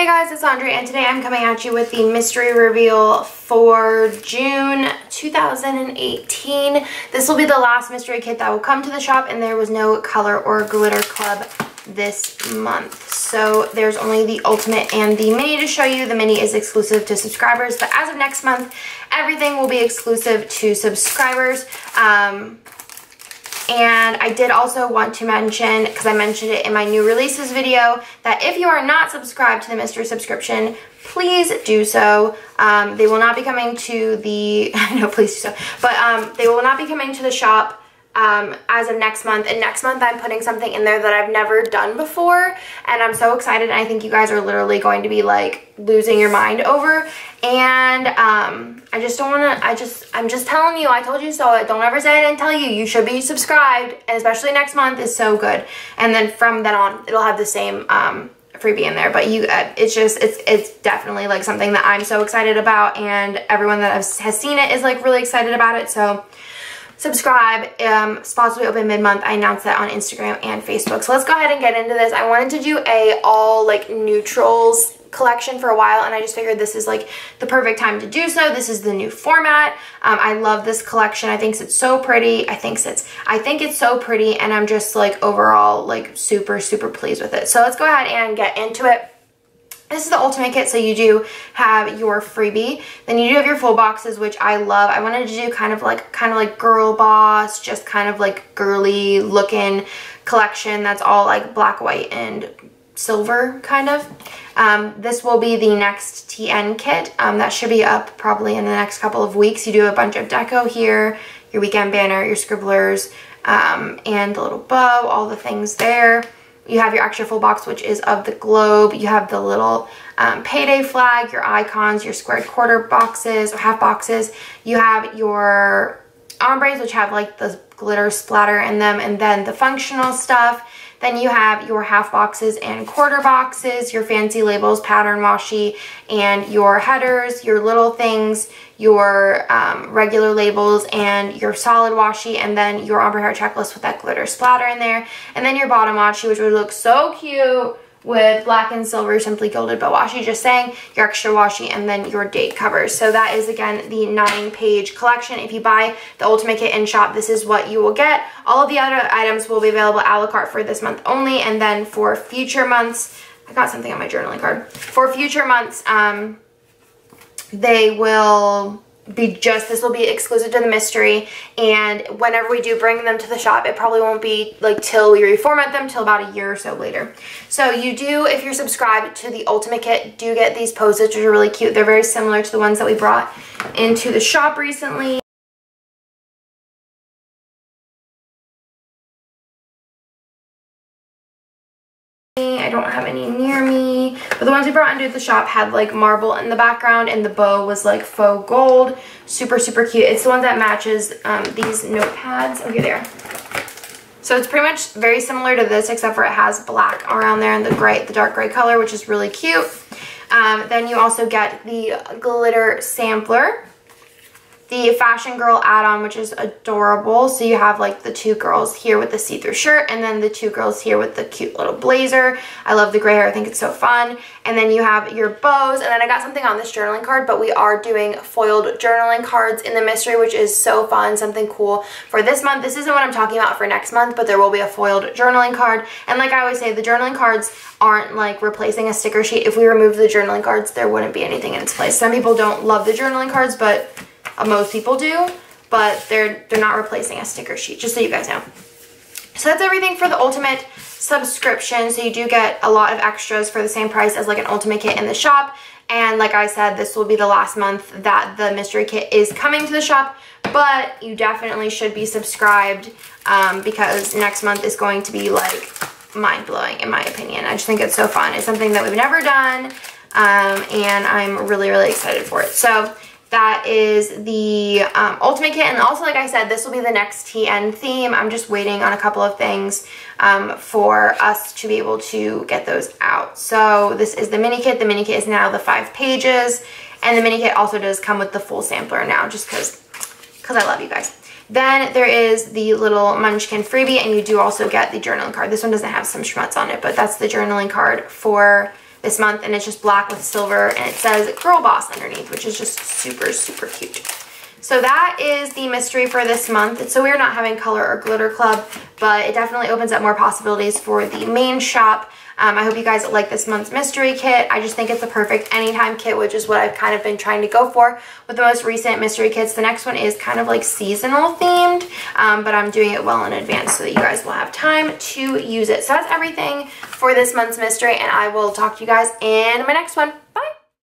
Hey guys, it's Andre, and today I'm coming at you with the mystery reveal for June 2018. This will be the last mystery kit that will come to the shop, and there was no color or glitter club this month. So there's only the ultimate and the mini to show you. The mini is exclusive to subscribers, but as of next month, everything will be exclusive to subscribers. And I did also want to mention, because I mentioned it in my new releases video, that if you are not subscribed to the mystery subscription, please do so. They will not be coming to the, no, please do so, but they will not be coming to the shop as of next month. And next month I'm putting something in there that I've never done before, and I'm so excited, and I think you guys are literally going to be like losing your mind over. And I just don't want to, I'm just telling you, I told you so. Don't ever say I didn't tell you. You should be subscribed, and especially next month is so good. And then from then on, it'll have the same freebie in there. But you, it's definitely like something that I'm so excited about, and everyone that has seen it is like really excited about it. So subscribe. Spots will be open mid-month. I announced that on Instagram and Facebook. So let's go ahead and get into this. I wanted to do a all like neutrals collection for a while, and I just figured this is like the perfect time to do so. This is the new format. I love this collection. I think it's so pretty. I think it's so pretty, and I'm just like overall like super pleased with it. So let's go ahead and get into it. This is the ultimate kit, so you do have your freebie. Then you do have your full boxes, which I love. I wanted to do kind of like girl boss, just kind of like girly looking collection that's all like black, white, and silver kind of. This will be the next TN kit. That should be up probably in the next couple of weeks. You do a bunch of deco here, your weekend banner, your scribblers, and the little bow, all the things there. You have your extra full box, which is of the globe. You have the little payday flag, your icons, your squared quarter boxes or half boxes. You have your ombres, which have like the glitter splatter in them, and then the functional stuff. Then you have your half boxes and quarter boxes, your fancy labels, pattern washi, and your headers, your little things, your regular labels, and your solid washi, and then your ombre hair checklist with that glitter splatter in there. And then your bottom washi, which would look so cute with black and silver simply gilded bow washi, just saying, your extra washi, and then your date covers. So that is again the 9-page collection. If you buy the ultimate kit in shop, this is what you will get. All of the other items will be available a la carte for this month only, and then for future months, I got something on my journaling card. For future months, they will be this will be exclusive to the mystery, and whenever we do bring them to the shop, it probably won't be like till we reformat them till about a year or so later. So you do, if you're subscribed to the ultimate kit, do get these post-its, which are really cute. They're very similar to the ones that we brought into the shop recently. I don't have any near me, but the ones we brought into the shop had like marble in the background, and the bow was like faux gold. Super cute. It's the one that matches these notepads. Oh, here they are. So it's pretty much very similar to this, except for it has black around there and the dark gray color, which is really cute. Then you also get the glitter sampler, the fashion girl add-on, which is adorable. So you have like the two girls here with the see-through shirt, and then the two girls here with the cute little blazer. I love the gray hair. I think it's so fun. And then you have your bows, and then I got something on this journaling card, but we are doing foiled journaling cards in the mystery, which is so fun, something cool for this month. This isn't what I'm talking about for next month, but there will be a foiled journaling card. And like I always say, the journaling cards aren't like replacing a sticker sheet. If we removed the journaling cards, there wouldn't be anything in its place. Some people don't love the journaling cards, but most people do, but they're not replacing a sticker sheet, just so you guys know. So that's everything for the ultimate subscription. So you do get a lot of extras for the same price as like an ultimate kit in the shop. And like I said, this will be the last month that the mystery kit is coming to the shop, but you definitely should be subscribed because next month is going to be like mind-blowing in my opinion. I just think it's so fun. It's something that we've never done, and I'm really excited for it. So that is the ultimate kit, and also like I said, this will be the next TN theme. I'm just waiting on a couple of things for us to be able to get those out. So this is the mini kit. The mini kit is now the 5 pages, and the mini kit also does come with the full sampler now, just because I love you guys. Then there is the little Munchkin freebie, and you do also get the journaling card. This one doesn't have some schmutz on it, but that's the journaling card for this month, and it's just black with silver, and it says Girl Boss underneath, which is just super, super cute. So that is the mystery for this month. It's so weird not having color or glitter club, but it definitely opens up more possibilities for the main shop. I hope you guys like this month's mystery kit. I just think it's a perfect anytime kit, which is what I've kind of been trying to go for with the most recent mystery kits. The next one is kind of like seasonal themed, but I'm doing it well in advance so that you guys will have time to use it. So that's everything for this month's mystery, and I will talk to you guys in my next one.